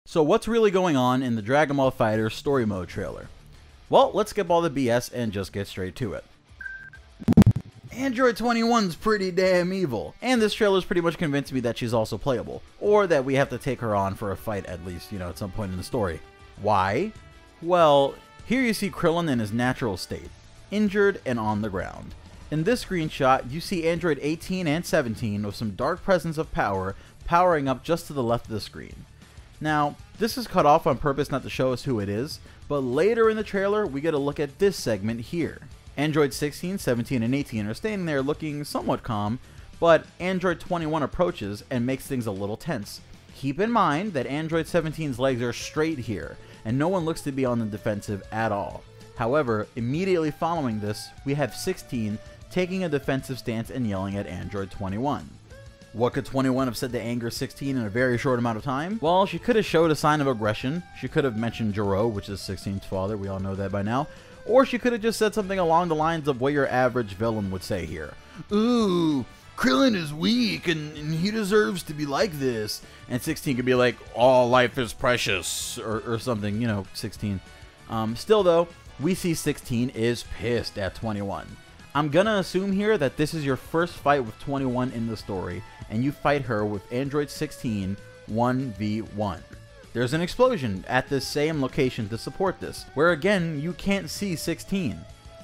So what's really going on in the Dragon Ball FighterZ story mode trailer? Well, let's skip all the BS and just get straight to it. Android 21's pretty damn evil, and this trailer's pretty much convinced me that she's also playable, or that we have to take her on for a fight at least, at some point in the story. Why? Well, here you see Krillin in his natural state, injured and on the ground. In this screenshot, you see Android 18 and 17 with some dark presence of power powering up just to the left of the screen. Now, this is cut off on purpose not to show us who it is, but later in the trailer we get a look at this segment here. Android 16, 17, and 18 are standing there looking somewhat calm, but Android 21 approaches and makes things a little tense. Keep in mind that Android 17's legs are straight here, and no one looks to be on the defensive at all. However, immediately following this, we have 16 taking a defensive stance and yelling at Android 21. What could 21 have said to anger 16 in a very short amount of time? Well, she could have showed a sign of aggression. She could have mentioned Jiro, which is 16's father, we all know that by now. Or she could have just said something along the lines of what your average villain would say here. Ooh, Krillin is weak and he deserves to be like this. And 16 could be like, all life is precious, or something, 16. Still though, we see 16 is pissed at 21. I'm gonna assume here that this is your first fight with 21 in the story, and you fight her with Android 16 1v1. There's an explosion at this same location to support this, where again, you can't see 16.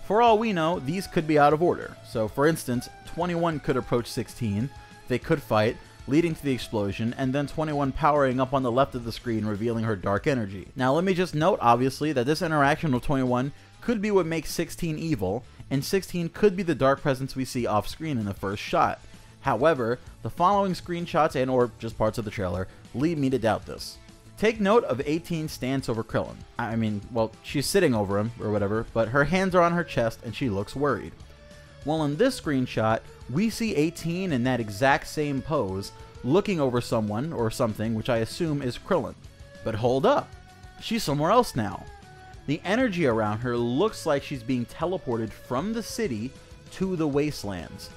For all we know, these could be out of order. So for instance, 21 could approach 16, they could fight, leading to the explosion, and then 21 powering up on the left of the screen, revealing her dark energy. Now let me just note, obviously, that this interaction with 21 could be what makes 16 evil, and 16 could be the dark presence we see off screen in the first shot. However, the following screenshots and or just parts of the trailer lead me to doubt this. Take note of 18's stance over Krillin. I mean, well, she's sitting over him or whatever, but her hands are on her chest and she looks worried. Well, in this screenshot, we see 18 in that exact same pose, looking over someone or something, which I assume is Krillin. But hold up, she's somewhere else now. The energy around her looks like she's being teleported from the city to the wastelands.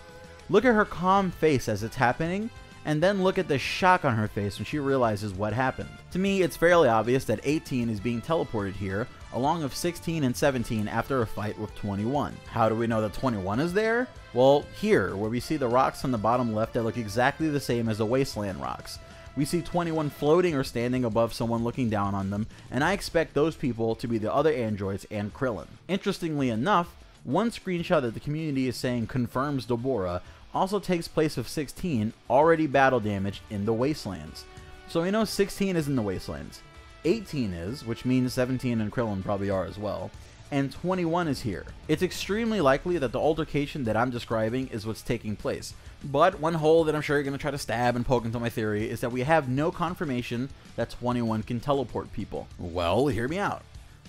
Look at her calm face as it's happening, and then look at the shock on her face when she realizes what happened. To me, it's fairly obvious that 18 is being teleported here, along with 16 and 17 after a fight with 21. How do we know that 21 is there? Well, here, where we see the rocks on the bottom left that look exactly the same as the wasteland rocks. We see 21 floating or standing above someone looking down on them, and I expect those people to be the other androids and Krillin. Interestingly enough, one screenshot that the community is saying confirms Deborah also takes place of 16 already battle damaged in the wastelands. So we know 16 is in the wastelands, 18 is, which means 17 and Krillin probably are as well, and 21 is here. It's extremely likely that the altercation that I'm describing is what's taking place. But one hole that I'm sure you're going to try to stab and poke into my theory is that we have no confirmation that 21 can teleport people. Well, hear me out.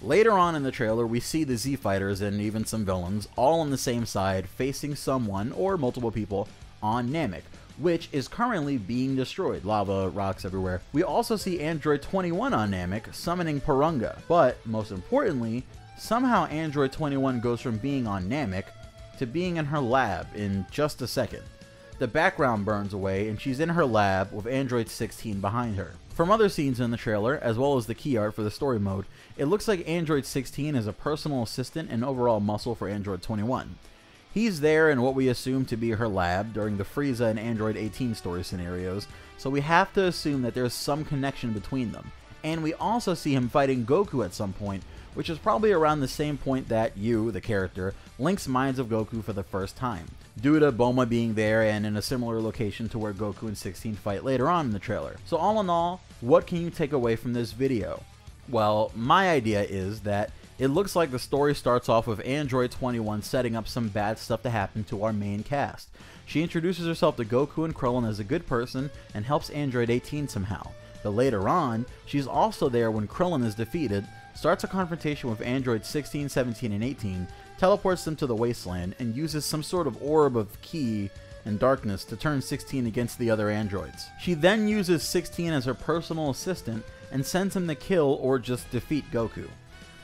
Later on in the trailer, we see the Z Fighters and even some villains all on the same side facing someone or multiple people on Namek, which is currently being destroyed. Lava, rocks everywhere. We also see Android 21 on Namek summoning Porunga, but most importantly, somehow Android 21 goes from being on Namek to being in her lab in just a second. The background burns away and she's in her lab with Android 16 behind her. From other scenes in the trailer, as well as the key art for the story mode, it looks like Android 16 is a personal assistant and overall muscle for Android 21. He's there in what we assume to be her lab during the Frieza and Android 18 story scenarios, so we have to assume that there's some connection between them. And we also see him fighting Goku at some point, which is probably around the same point that you, the character, links minds of Goku for the first time, due to Bulma being there and in a similar location to where Goku and 16 fight later on in the trailer. So all in all, what can you take away from this video? Well, my idea is that it looks like the story starts off with Android 21 setting up some bad stuff to happen to our main cast. She introduces herself to Goku and Krillin as a good person and helps Android 18 somehow. But later on, she's also there when Krillin is defeated, starts a confrontation with Android 16, 17, and 18, teleports them to the wasteland, and uses some sort of orb of ki and darkness to turn 16 against the other androids. She then uses 16 as her personal assistant and sends him to kill or just defeat Goku.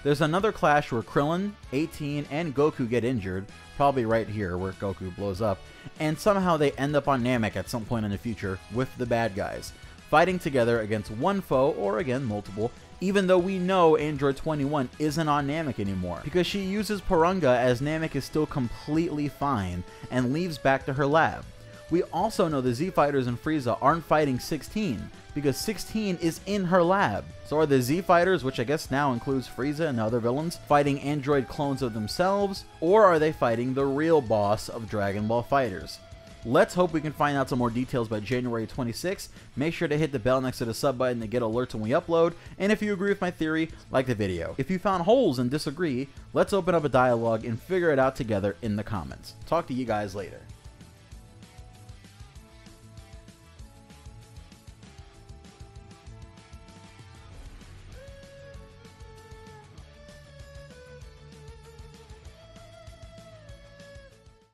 There's another clash where Krillin, 18, and Goku get injured, probably right here where Goku blows up, and somehow they end up on Namek at some point in the future with the bad guys. fighting together against one foe, or again, multiple, even though we know Android 21 isn't on Namek anymore, because she uses Porunga as Namek is still completely fine, and leaves back to her lab. We also know the Z Fighters and Frieza aren't fighting 16, because 16 is in her lab. So are the Z Fighters, which I guess now includes Frieza and other villains, fighting android clones of themselves, or are they fighting the real boss of Dragon Ball FighterZ? Let's hope we can find out some more details by January 26th. Make sure to hit the bell next to the sub button to get alerts when we upload, and if you agree with my theory, like the video. If you found holes and disagree, let's open up a dialogue and figure it out together in the comments. Talk to you guys later.